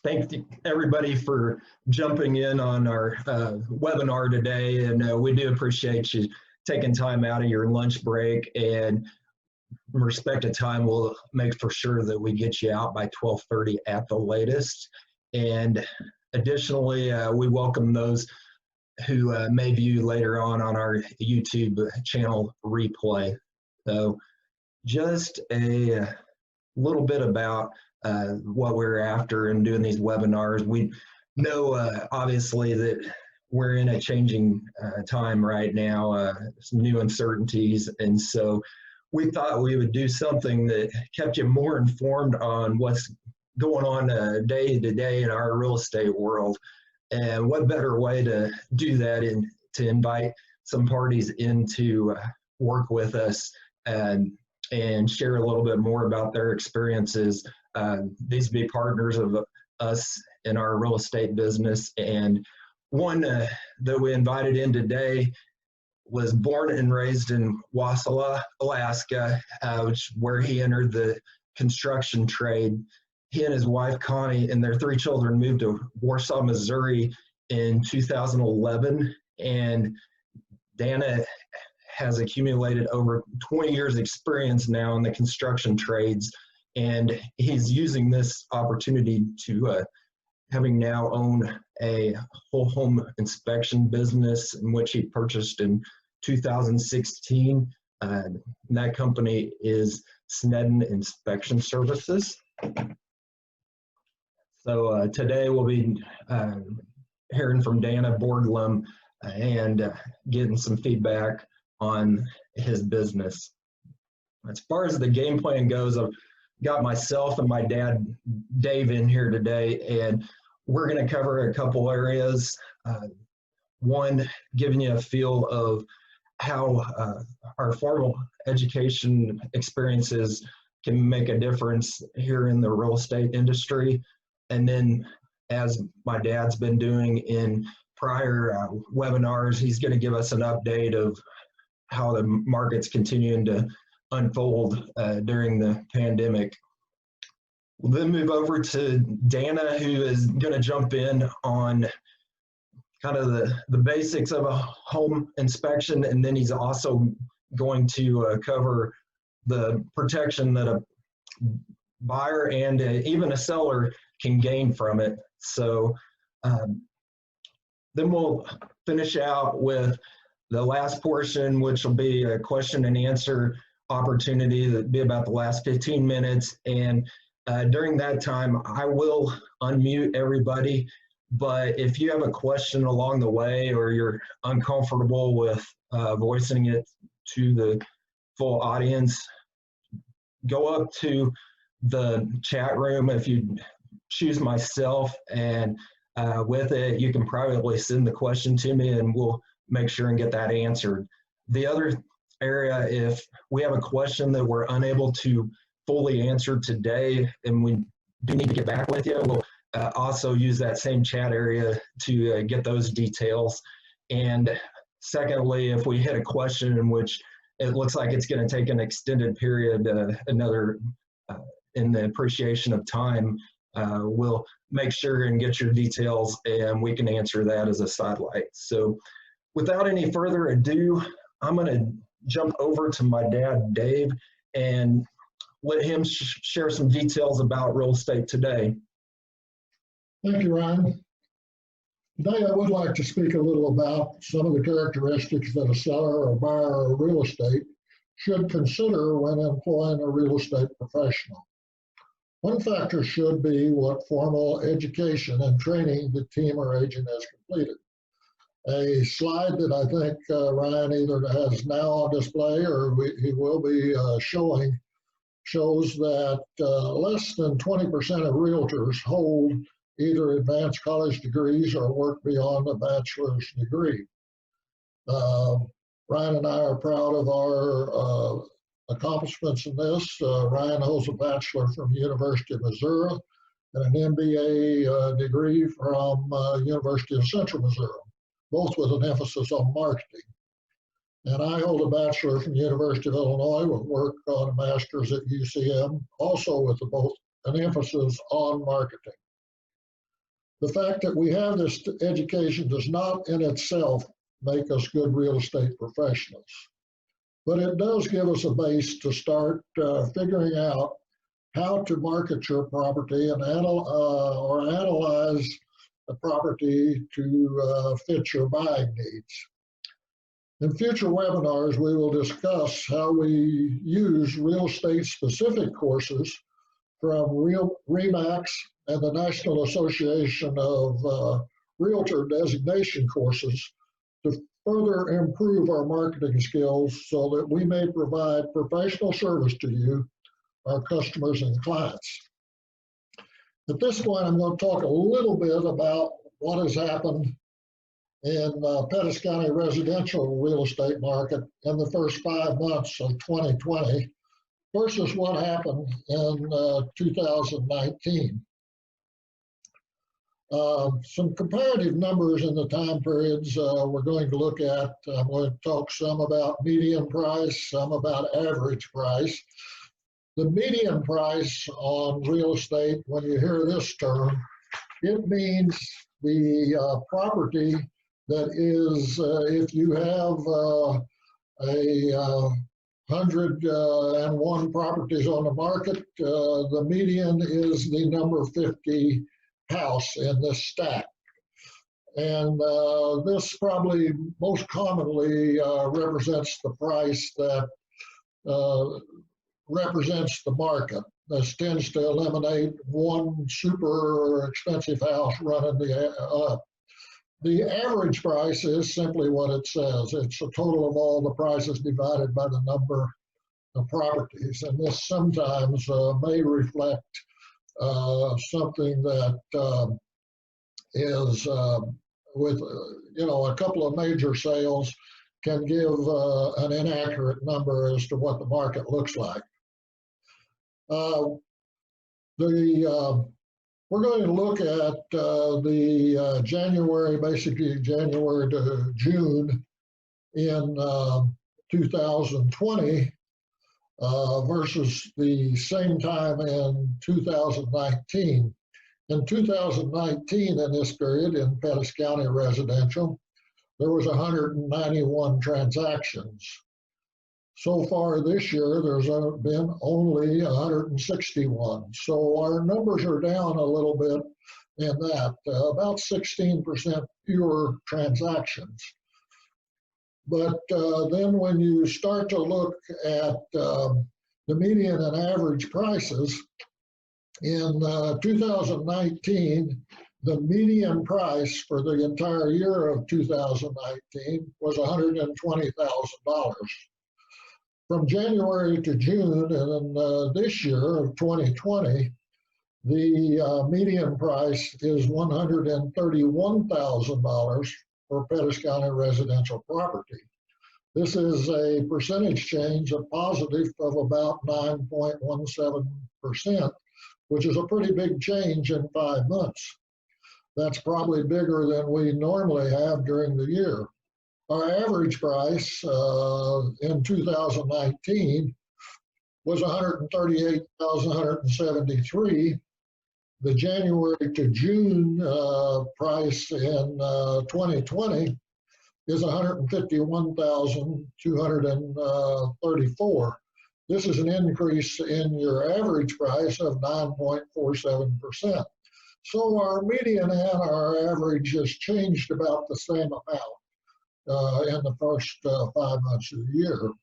Thank everybody for jumping in on our webinar today, and we do appreciate you taking time out of your lunch break. And in respect to time, we'll make for sure that we get you out by 12:30 at the latest. And additionally, we welcome those who may view later on our YouTube channel replay. So just a little bit about what we're after in doing these webinars. We know obviously that we're in a changing time right now, some new uncertainties, and so we thought we would do something that kept you more informed on what's going on day to day in our real estate world. And what better way to do that than to invite some parties in to work with us and share a little bit more about their experiences. These be partners of us in our real estate business. And one that we invited in today was born and raised in Wasilla, Alaska, where he entered the construction trade. He and his wife, Connie, and their 3 children moved to Warsaw, Missouri in 2011. And Dana has accumulated over 20 years experience now in the construction trades. And he's using this opportunity to having now owned a whole home inspection business in which he purchased in 2016. That company is Snedden Inspection Services. So today we'll be hearing from Dana Borglum and getting some feedback on his business. As far as the game plan goes, I've got myself and my dad, Dave, in here today, and we're going to cover a couple areas. One, giving you a feel of how our formal education experiences can make a difference here in the real estate industry. And then, as my dad's been doing in prior webinars, he's going to give us an update of how the market's continuing to unfold during the pandemic. We'll then move over to Dana, who is going to jump in on kind of the basics of a home inspection, and then he's also going to cover the protection that a buyer and even a seller can gain from it. So then we'll finish out with the last portion, which will be a question and answer opportunity that'll be about the last 15 minutes. And during that time, I will unmute everybody. But if you have a question along the way or you're uncomfortable with voicing it to the full audience, go up to the chat room. If you choose myself, and with it, you can privately send the question to me and we'll make sure and get that answered. The other area, if we have a question that we're unable to fully answer today and we do need to get back with you, we'll also use that same chat area to get those details. And secondly, if we hit a question in which it looks like it's going to take an extended period, in the appreciation of time, we'll make sure and get your details and we can answer that as a sidelight. So without any further ado, I'm going to jump over to my dad, Dave, and let him share some details about real estate today. Thank you, Ryan. Today I would like to speak a little about some of the characteristics that a seller or buyer of real estate should consider when employing a real estate professional. One factor should be what formal education and training the team or agent has completed. A slide that I think Ryan either has now on display or he will be showing shows that less than 20% of realtors hold either advanced college degrees or work beyond a bachelor's degree. Ryan and I are proud of our accomplishments in this. Ryan holds a bachelor from the University of Missouri and an MBA degree from University of Central Missouri, both with an emphasis on marketing. And I hold a bachelor from the University of Illinois with work on a master's at UCM, also with both an emphasis on marketing. The fact that we have this education does not in itself make us good real estate professionals, but it does give us a base to start figuring out how to market your property and analyze the property to fit your buying needs. In future webinars, we will discuss how we use real estate specific courses from RE/MAX and the National Association of Realtor Designation courses to further improve our marketing skills so that we may provide professional service to you, our customers and clients. At this point, I'm going to talk a little bit about what has happened in Pettis County residential real estate market in the first 5 months of 2020 versus what happened in 2019. Some comparative numbers in the time periods we're going to look at. I'm going to talk some about median price, some about average price. The median price on real estate, when you hear this term, it means the property that is, if you have 101 properties on the market, the median is the number 50 house in this stack. And this probably most commonly represents the price that represents the market. This tends to eliminate one super expensive house running the up. The average price is simply what it says. It's a total of all the prices divided by the number of properties. And this sometimes may reflect something that is with, a couple of major sales can give an inaccurate number as to what the market looks like. We're going to look at the January, basically January to June in 2020 versus the same time in 2019. In 2019, in this period in Pettis County residential, there was 191 transactions. So far this year, there's been only 161. So our numbers are down a little bit in that, about 16% fewer transactions. But then when you start to look at the median and average prices, in 2019, the median price for the entire year of 2019 was $120,000. From January to June, and this year of 2020, the median price is $131,000 for Pettis County residential property. This is a percentage change, a positive of about 9.17%, which is a pretty big change in 5 months. That's probably bigger than we normally have during the year. Our average price in 2019 was $138,173. The January to June price in 2020 is $151,234. This is an increase in your average price of 9.47%. So our median and our average has changed about the same amount in the first 5 months of the year.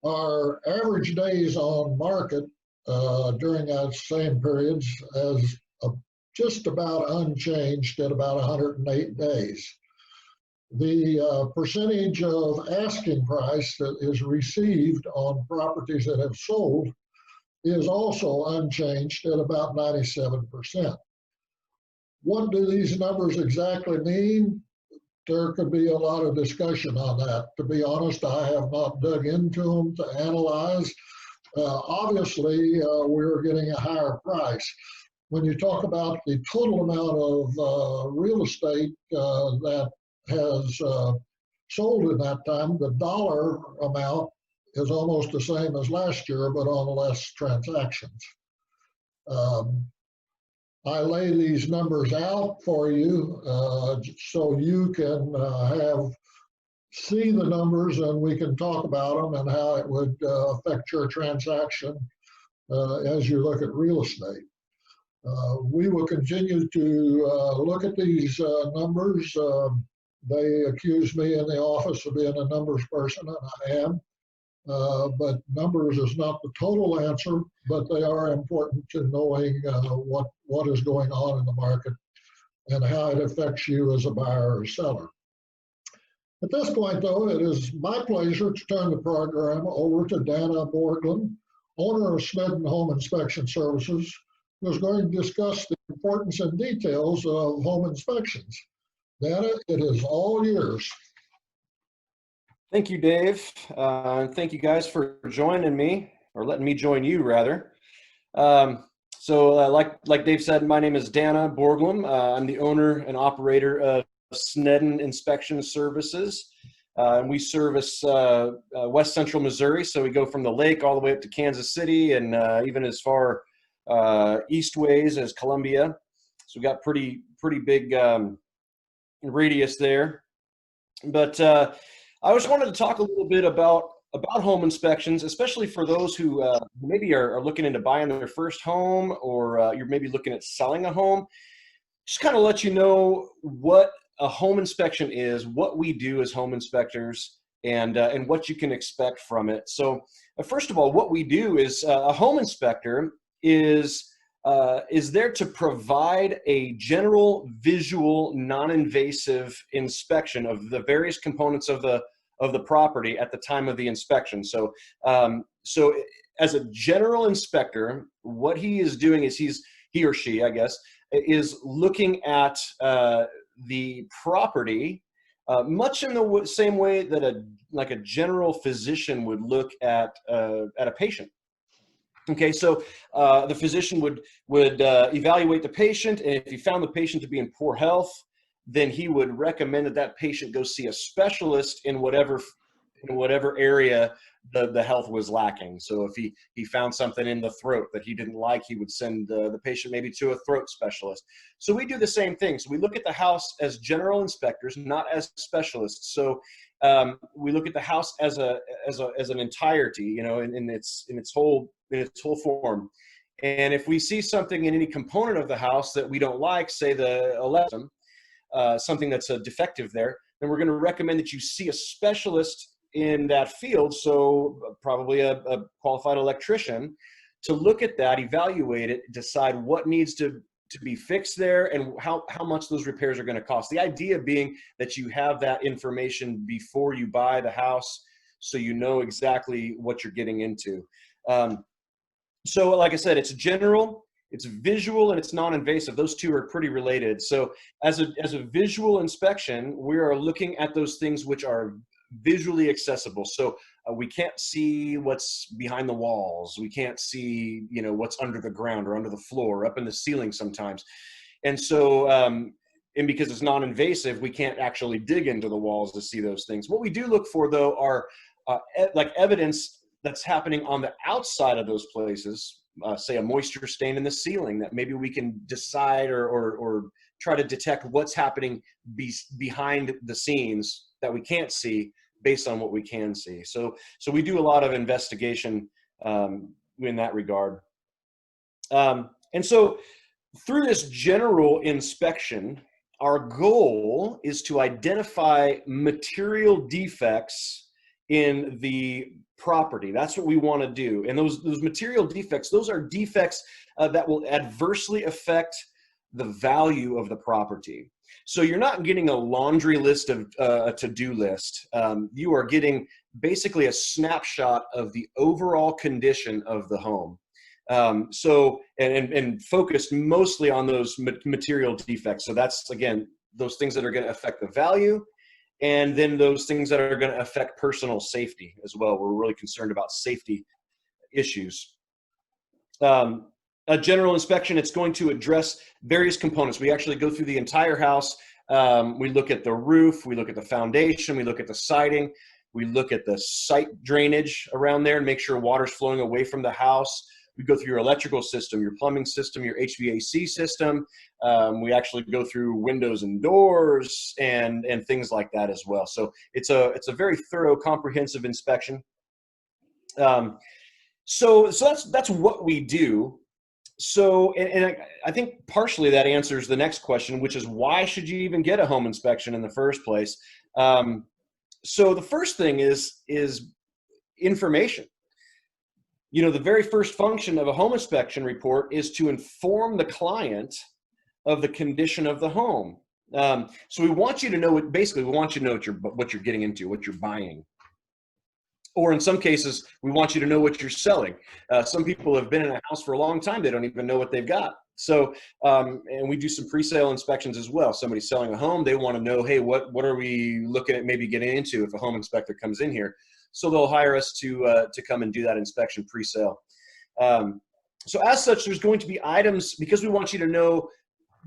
Our average days on market during that same periods is just about unchanged at about 108 days. The percentage of asking price that is received on properties that have sold is also unchanged at about 97%. What do these numbers exactly mean? There could be a lot of discussion on that. To be honest, I have not dug into them to analyze. Obviously, we're getting a higher price. When you talk about the total amount of real estate that has sold in that time, the dollar amount is almost the same as last year, but on less transactions. I lay these numbers out for you so you can see the numbers and we can talk about them and how it would affect your transaction as you look at real estate. We will continue to look at these numbers. They accuse me in the office of being a numbers person, and I am. But numbers is not the total answer, but they are important to knowing what is going on in the market and how it affects you as a buyer or seller. At this point, though, it is my pleasure to turn the program over to Dana Borglum, owner of Snedden Home Inspection Services, who is going to discuss the importance and details of home inspections. Dana, it is all yours. Thank you, Dave. Thank you guys for joining me, or letting me join you, rather. Like Dave said, my name is Dana Borglum. I'm the owner and operator of Snedden Inspection Services. And we service West Central Missouri, so we go from the lake all the way up to Kansas City and even as far east ways as Columbia. So we've got pretty big radius there. But I just wanted to talk a little bit about home inspections, especially for those who maybe are looking into buying their first home, or you're maybe looking at selling a home. Just kind of let you know what a home inspection is, what we do as home inspectors, and what you can expect from it. So first of all, what we do is a home inspector is there to provide a general visual, non-invasive inspection of the various components of the property at the time of the inspection. So as a general inspector, what he is doing is he or she, I guess, is looking at the property much in the same way that a general physician would look at a patient. Okay, so the physician would evaluate the patient, and if he found the patient to be in poor health, then he would recommend that patient go see a specialist in whatever area the health was lacking. So if he found something in the throat that he didn't like, he would send the patient maybe to a throat specialist. So we do the same thing. So we look at the house as general inspectors, not as specialists. So we look at the house as an entirety, you know, in its whole form. And if we see something in any component of the house that we don't like, say the electrum, something that's a defective there, then we're going to recommend that you see a specialist in that field, so probably a qualified electrician, to look at that, evaluate it, decide what needs to be fixed there and how much those repairs are going to cost. The idea being that you have that information before you buy the house, so you know exactly what you're getting into. So like I said, it's general, it's visual, and it's non-invasive. Those two are pretty related. So as a visual inspection, we are looking at those things which are visually accessible. So we can't see what's behind the walls. We can't see, you know, what's under the ground or under the floor, up in the ceiling sometimes. And so, and because it's non-invasive, we can't actually dig into the walls to see those things. What we do look for, though, are like evidence that's happening on the outside of those places, say a moisture stain in the ceiling, that maybe we can decide or try to detect what's happening behind the scenes that we can't see based on what we can see. So we do a lot of investigation in that regard. And so through this general inspection, our goal is to identify material defects in the property. That's what we want to do. And those material defects, those are defects that will adversely affect the value of the property. So you're not getting a laundry list of a to-do list. You are getting basically a snapshot of the overall condition of the home. So focused mostly on those material defects. So that's, again, those things that are going to affect the value, and then those things that are going to affect personal safety as well. We're really concerned about safety issues. A general inspection, it's going to address various components. We actually go through the entire house. We look at the roof, we look at the foundation, we look at the siding, we look at the site drainage around there and make sure water's flowing away from the house. we go through your electrical system, your plumbing system, your HVAC system. We actually go through windows and doors and things like that as well. So it's a very thorough, comprehensive inspection. So that's what we do. So, and I think partially that answers the next question, which is why should you even get a home inspection in the first place? So the first thing is information. You know, the very first function of a home inspection report is to inform the client of the condition of the home. So we want you to know basically we want you to know what you're getting into, what you're buying. Or in some cases, we want you to know what you're selling. Some people have been in a house for a long time. They don't even know what they've got. So, and we do some pre-sale inspections as well. Somebody's selling a home. They want to know, hey, what are we looking at maybe getting into if a home inspector comes in here? So they'll hire us to come and do that inspection pre-sale. So as such, there's going to be items, because we want you to know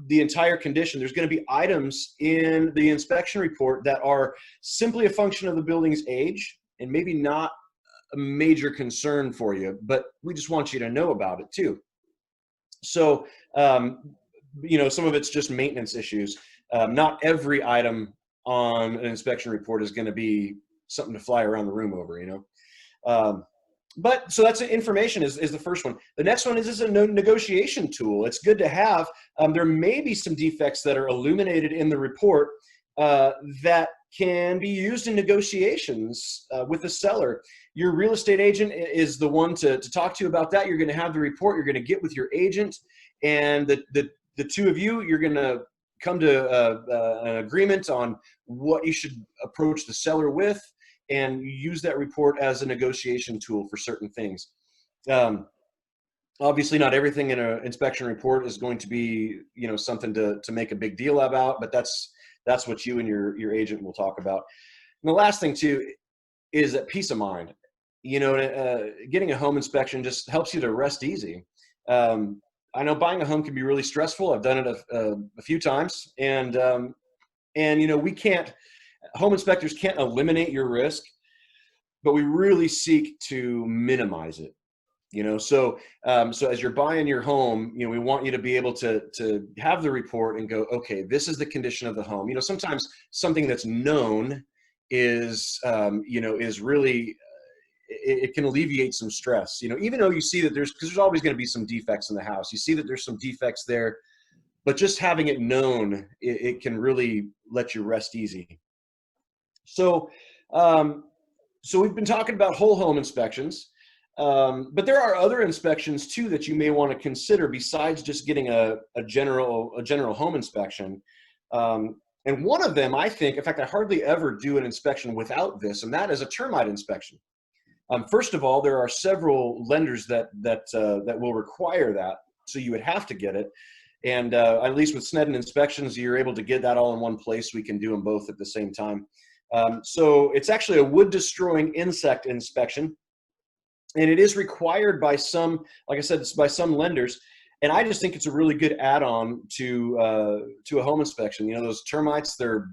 the entire condition, there's going to be items in the inspection report that are simply a function of the building's age, and maybe not a major concern for you, but we just want you to know about it too. So, you know, some of it's just maintenance issues. Not every item on an inspection report is going to be something to fly around the room over, you know. But so that's information is the first one. The next one is a negotiation tool. It's good to have. There may be some defects that are illuminated in the report that can be used in negotiations with the seller. Your real estate agent is the one to talk to about that. You're going to have the report. You're going to get with your agent, and the two of you, you're going to come to an agreement on what you should approach the seller with, and use that report as a negotiation tool for certain things. Obviously, not everything in an inspection report is going to be, you know, something to make a big deal about, but that's what you and your agent will talk about. And the last thing too is that peace of mind. You know, getting a home inspection just helps you to rest easy. I know buying a home can be really stressful. I've done it a few times, and you know, home inspectors can't eliminate your risk, but we really seek to minimize it. You know, so as you're buying your home, you know, we want you to be able to have the report and go, okay, this is the condition of the home. You know, sometimes something that's known is, you know, is really, it can alleviate some stress. You know, even though you see that because there's always going to be some defects in the house. You see that there's some defects there, but just having it known, it can really let you rest easy. So, so we've been talking about whole home inspections. But there are other inspections too that you may want to consider besides just getting a general home inspection. And one of them, I think, in fact, I hardly ever do an inspection without this, and that is a termite inspection. First of all, there are several lenders that will require that, so you would have to get it. And at least with Snedden inspections, you're able to get that all in one place. We can do them both at the same time. So it's actually a wood destroying insect inspection. And it is required by some, like I said, by some lenders. And I just think it's a really good add-on to a home inspection. You know, those termites, they're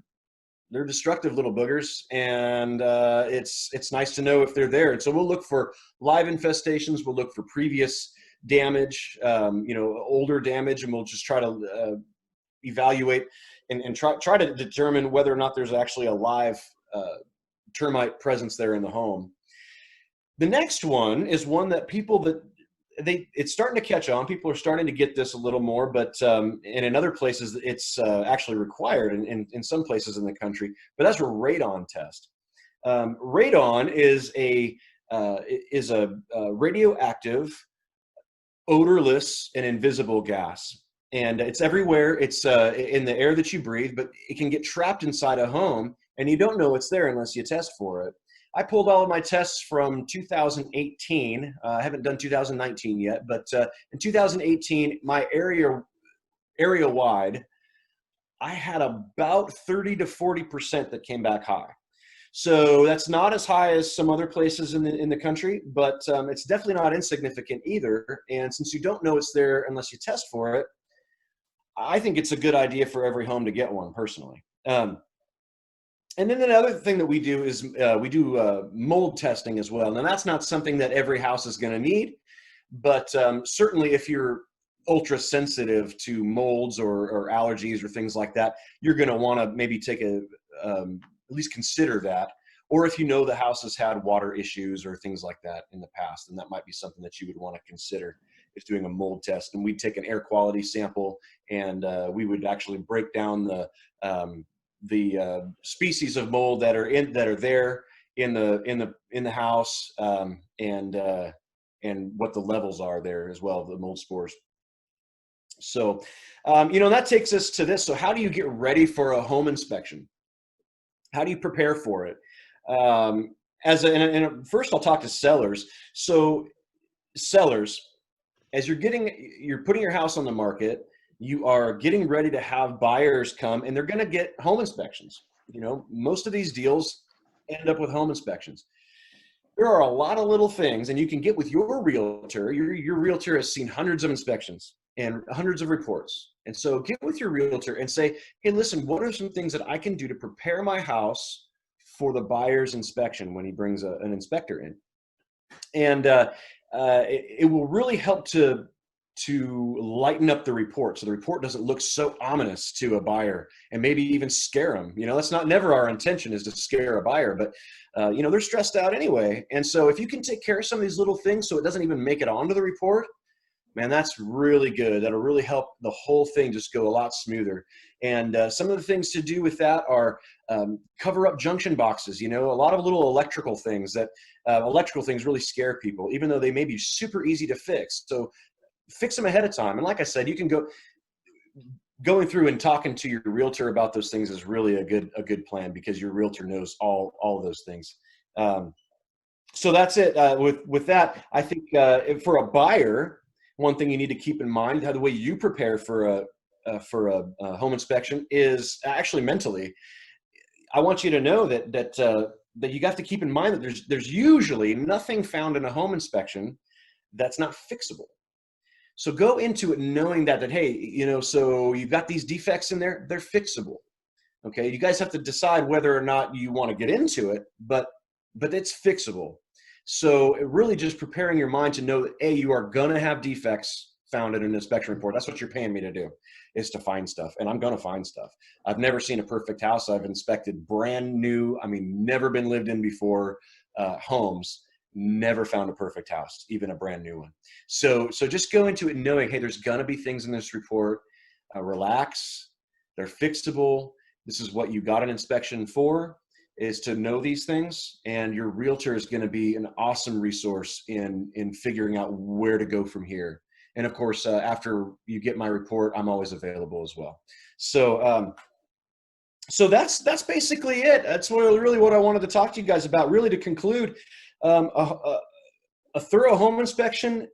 destructive little boogers, and it's nice to know if they're there. And so we'll look for live infestations. We'll look for previous damage, you know, older damage, and we'll just try to evaluate and try to determine whether or not there's actually a live termite presence there in the home. The next one is one that it's starting to catch on. People are starting to get this a little more, but and in other places it's actually required in some places in the country. But that's a radon test. Radon is a radioactive, odorless, and invisible gas, and it's everywhere. It's in the air that you breathe, but it can get trapped inside a home, and you don't know it's there unless you test for it. I pulled all of my tests from 2018. I haven't done 2019 yet, but in 2018, my area-wide, I had about 30 to 40% that came back high. So that's not as high as some other places in the country, but it's definitely not insignificant either. And since you don't know it's there unless you test for it, I think it's a good idea for every home to get one personally. And then the other thing that we do is we do mold testing as well. Now that's not something that every house is going to need, But certainly if you're ultra sensitive to molds or allergies or things like that, you're going to want to maybe take at least consider that. Or if you know the house has had water issues or things like that in the past, then that might be something that you would want to consider, is doing a mold test. And we'd take an air quality sample, and we would actually break down the species of mold that are there in the house, and what the levels are there as well, the mold spores. So, that takes us to this. So how do you get ready for a home inspection? How do you prepare for it? First I'll talk to sellers. So sellers, as you're putting your house on the market, you are getting ready to have buyers come, and they're going to get home inspections. Most of these deals end up with home inspections. There are a lot of little things, and you can get with your realtor. Your realtor has seen hundreds of inspections and hundreds of reports. And so get with your realtor and say, hey, listen, what are some things that I can do to prepare my house for the buyer's inspection when he brings an inspector in? And it will really help to lighten up the report, so the report doesn't look so ominous to a buyer and maybe even scare them. That's never our intention, is to scare a buyer, but they're stressed out anyway. And so if you can take care of some of these little things so it doesn't even make it onto the report, man, that's really good. That'll really help the whole thing just go a lot smoother. And some of the things to do with that are cover up junction boxes. A lot of little electrical things really scare people, even though they may be super easy to fix. So fix them ahead of time. And like I said, you can going through and talking to your realtor about those things is really a good plan, because your realtor knows all of those things. So that's it. With that, I think for a buyer, one thing you need to keep in mind, how the way you prepare for a home inspection is actually mentally. I want you to know that you have to keep in mind that there's usually nothing found in a home inspection that's not fixable. So go into it knowing that hey, so you've got these defects in there, they're fixable. Okay, you guys have to decide whether or not you want to get into it, but it's fixable. So really just preparing your mind to know that you are going to have defects found in an inspection report. That's what you're paying me to do, is to find stuff. And I'm going to find stuff. I've never seen a perfect house. I've inspected brand new, never been lived in before homes, never found a perfect house, even a brand new one. So just go into it knowing, hey, there's going to be things in this report. Relax. They're fixable. This is what you got an inspection for, is to know these things, and your realtor is going to be an awesome resource in figuring out where to go from here. And of course, after you get my report, I'm always available as well. So that's basically it. That's really what I wanted to talk to you guys about. Really, to conclude, a thorough home inspection,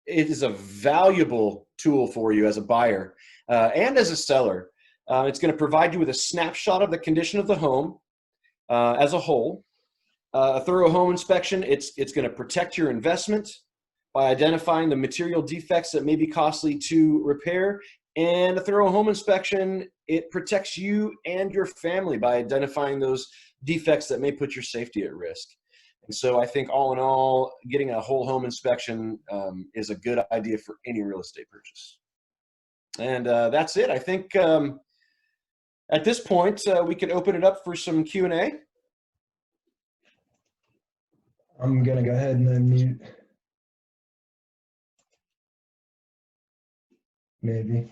it is a valuable tool for you as a buyer and as a seller. It's going to provide you with a snapshot of the condition of the home as a whole. A thorough home inspection, it's going to protect your investment by identifying the material defects that may be costly to repair. And a thorough home inspection, it protects you and your family by identifying those defects that may put your safety at risk. And so I think all in all, getting a whole home inspection is a good idea for any real estate purchase. And that's it. I think at this point, we can open it up for some Q&A. I'm going to go ahead and unmute. Maybe.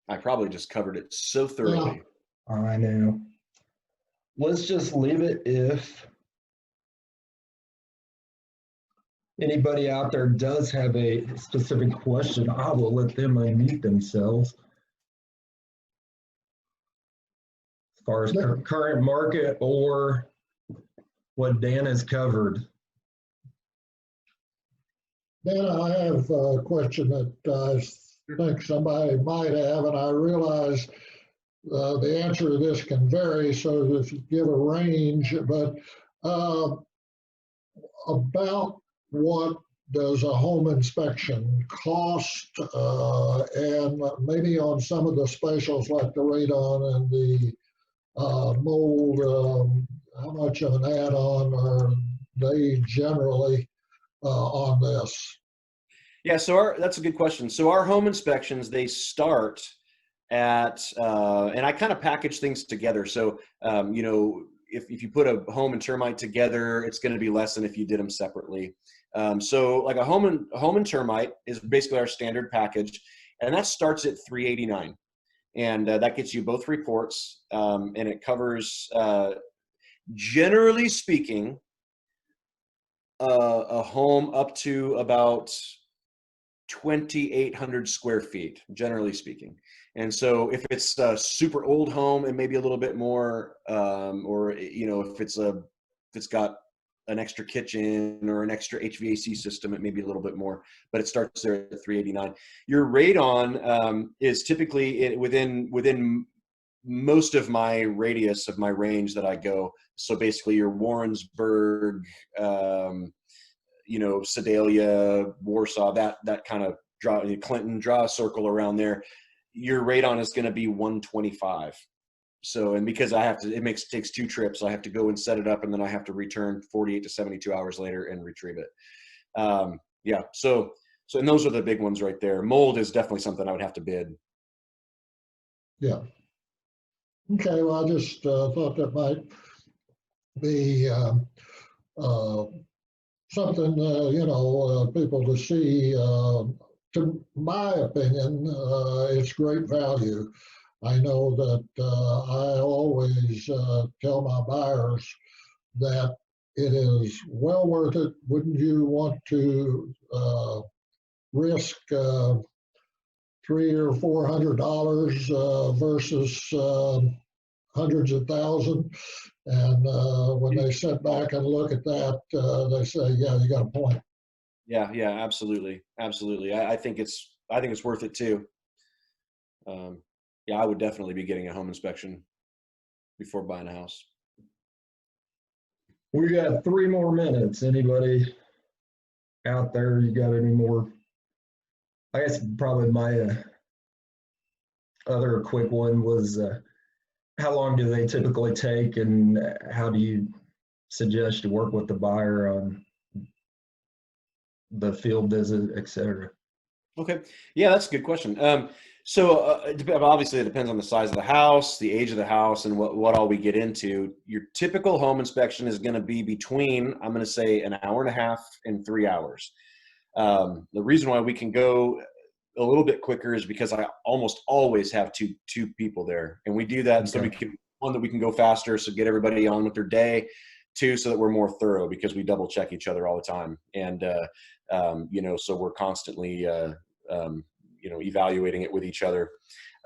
I probably just covered it so thoroughly. Yeah, I know. Let's just leave it. If anybody out there does have a specific question, I will let them unmute themselves. As far as current market or what Dan has covered. Dan, I have a question that I think somebody might have, and I realize the answer to this can vary, so if you give a range, but about what does a home inspection cost, and maybe on some of the specials like the radon and the mold, how much of an add-on or they generally on this? Yeah, so that's a good question. So our home inspections, they start at, and I kind of package things together. So, if you put a home and termite together, it's going to be less than if you did them separately. So like a home and termite is basically our standard package, and that starts at $389. And that gets you both reports, and it covers, generally speaking, a home up to about 2,800 square feet, generally speaking. And so if it's a super old home, and maybe a little bit more, or if it's got an extra kitchen or an extra HVAC system, it may be a little bit more, but it starts there at 389. Your radon is typically within most of my radius of my range that I go. So basically your Warrensburg, Sedalia, Warsaw, that kind of Clinton, draw a circle around there. Your radon is going to be 125. So, and because it takes 2 trips, I have to go and set it up, and then I have to return 48 to 72 hours later and retrieve it. Yeah. So, and those are the big ones right there. Mold is definitely something I would have to bid. Yeah. Okay. Well, I just thought that might be something, people to see. To my opinion, it's great value. I know that I always tell my buyers that it is well worth it. Wouldn't you want to risk $300 or $400 versus hundreds of thousands? And when they sit back and look at that, they say, "Yeah, you got a point." Yeah, absolutely. I think it's worth it too. Yeah, I would definitely be getting a home inspection before buying a house. We got 3 more minutes. Anybody out there, you got any more? I guess probably my other quick one was, how long do they typically take, and how do you suggest to work with the buyer on the field visit, et cetera? Okay. Yeah, that's a good question. Obviously it depends on the size of the house, the age of the house, and what all we get into. Your typical home inspection is going to be between, I'm going to say, an hour and a half and 3 hours. The reason why we can go a little bit quicker is because I almost always have two people there, and we do that. Okay. So that we can go faster, so get everybody on with their day. 2, so that we're more thorough, because we double check each other all the time. And, so we're constantly, evaluating it with each other.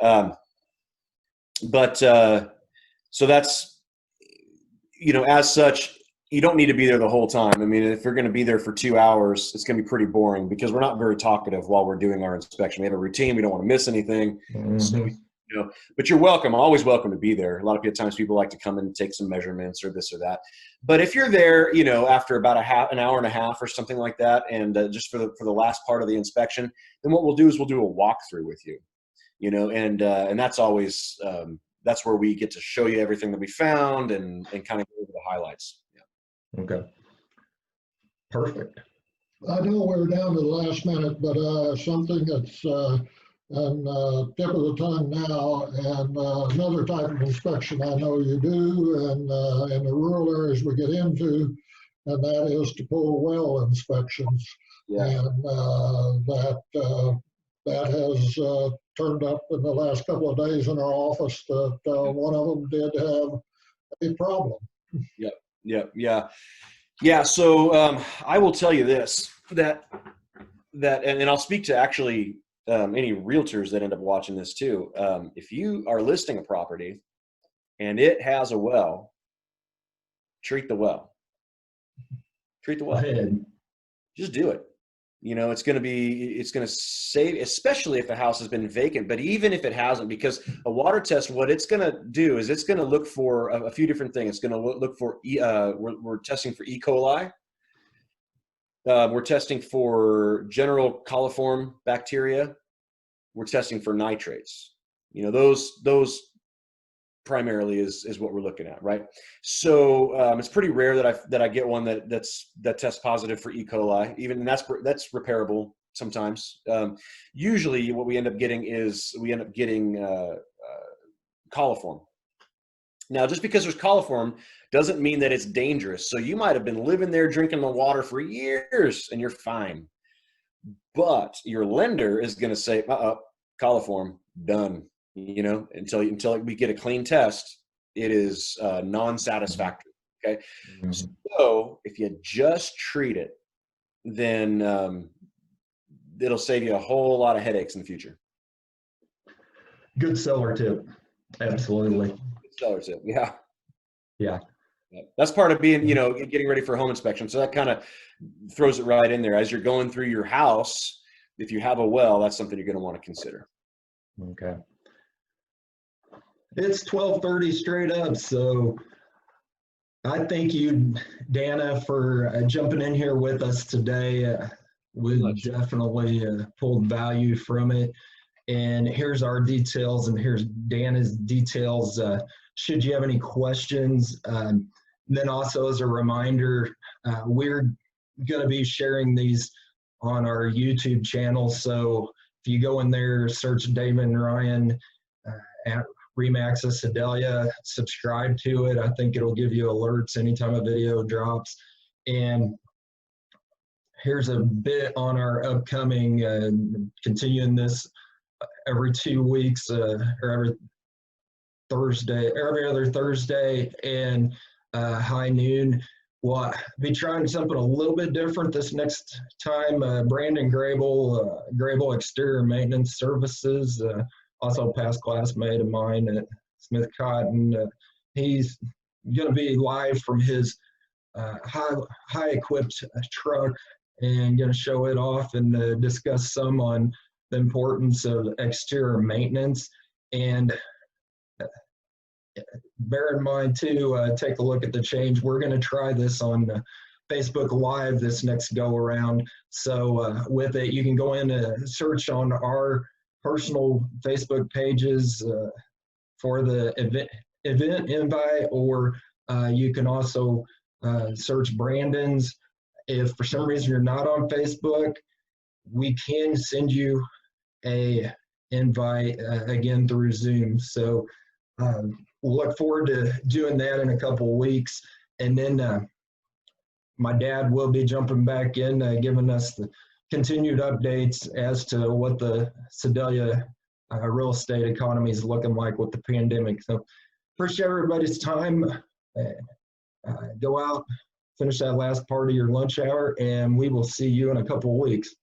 So that's, as such, you don't need to be there the whole time. I mean, if you're going to be there for 2 hours, it's going to be pretty boring, because we're not very talkative while we're doing our inspection. We have a routine. We don't want to miss anything. Mm-hmm. So, but you're welcome, always welcome to be there. A lot of times people like to come and take some measurements or this or that. But if you're there, after about an hour and a half or something like that, and just for the last part of the inspection, then what we'll do is we'll do a walkthrough with you, and that's always, that's where we get to show you everything that we found and kind of go over the highlights. Yeah. Okay. Perfect. I know we're down to the last minute, but something that's and tip of the tongue now, and another type of inspection I know you do, and in the rural areas we get into, and that is to pull well inspections. Yeah. And that has turned up in the last couple of days in our office that one of them did have a problem. Yeah. So I will tell you this, that and I'll speak to actually any realtors that end up watching this too. If you are listing a property and it has a well, treat the well. Just do it. It's going to save, especially if the house has been vacant, but even if it hasn't, because a water test, what it's going to do is it's going to look for a few different things. It's going to look for, we're testing for E. coli. We're testing for general coliform bacteria. We're testing for nitrates. Those primarily is what we're looking at, right? So it's pretty rare that I get one that tests positive for E. coli, even, and that's repairable sometimes. Usually what we end up getting is coliform. Now, just because there's coliform doesn't mean that it's dangerous. So you might have been living there drinking the water for years and you're fine. But your lender is going to say, coliform, done. You know, until we get a clean test, it is non-satisfactory. Okay. Mm-hmm. So if you just treat it, then it'll save you a whole lot of headaches in the future. Good seller tip. Absolutely. Good seller tip. Yeah. Yeah. That's part of being, getting ready for a home inspection. So that kind of throws it right in there. As you're going through your house, if you have a well, that's something you're going to want to consider. Okay. It's 12:30 straight up, so I thank you, Dana, for jumping in here with us today. We definitely pulled value from it. And here's our details, and here's Dana's details. Should you have any questions, then also as a reminder, we're going to be sharing these on our YouTube channel. So if you go in there, search David and Ryan at Remax Sedalia, subscribe to it. I think it'll give you alerts anytime a video drops. And here's a bit on our upcoming, continuing this every 2 weeks, or every other Thursday, and high noon. We'll be trying something a little bit different this next time. Brandon Grable Exterior Maintenance Services, also a past classmate of mine at Smith Cotton. He's going to be live from his high equipped truck and going to show it off and discuss some on the importance of exterior maintenance. And bear in mind too, take a look at the change. We're going to try this on Facebook Live this next go around. So with it, you can go in and search on our personal Facebook pages for the event invite, or you can also search Brandon's. If for some reason you're not on Facebook, we can send you a invite again through Zoom. So we'll look forward to doing that in a couple of weeks. And then my dad will be jumping back in, giving us the continued updates as to what the Sedalia real estate economy is looking like with the pandemic. So appreciate everybody's time. Go out, finish that last part of your lunch hour, and we will see you in a couple of weeks.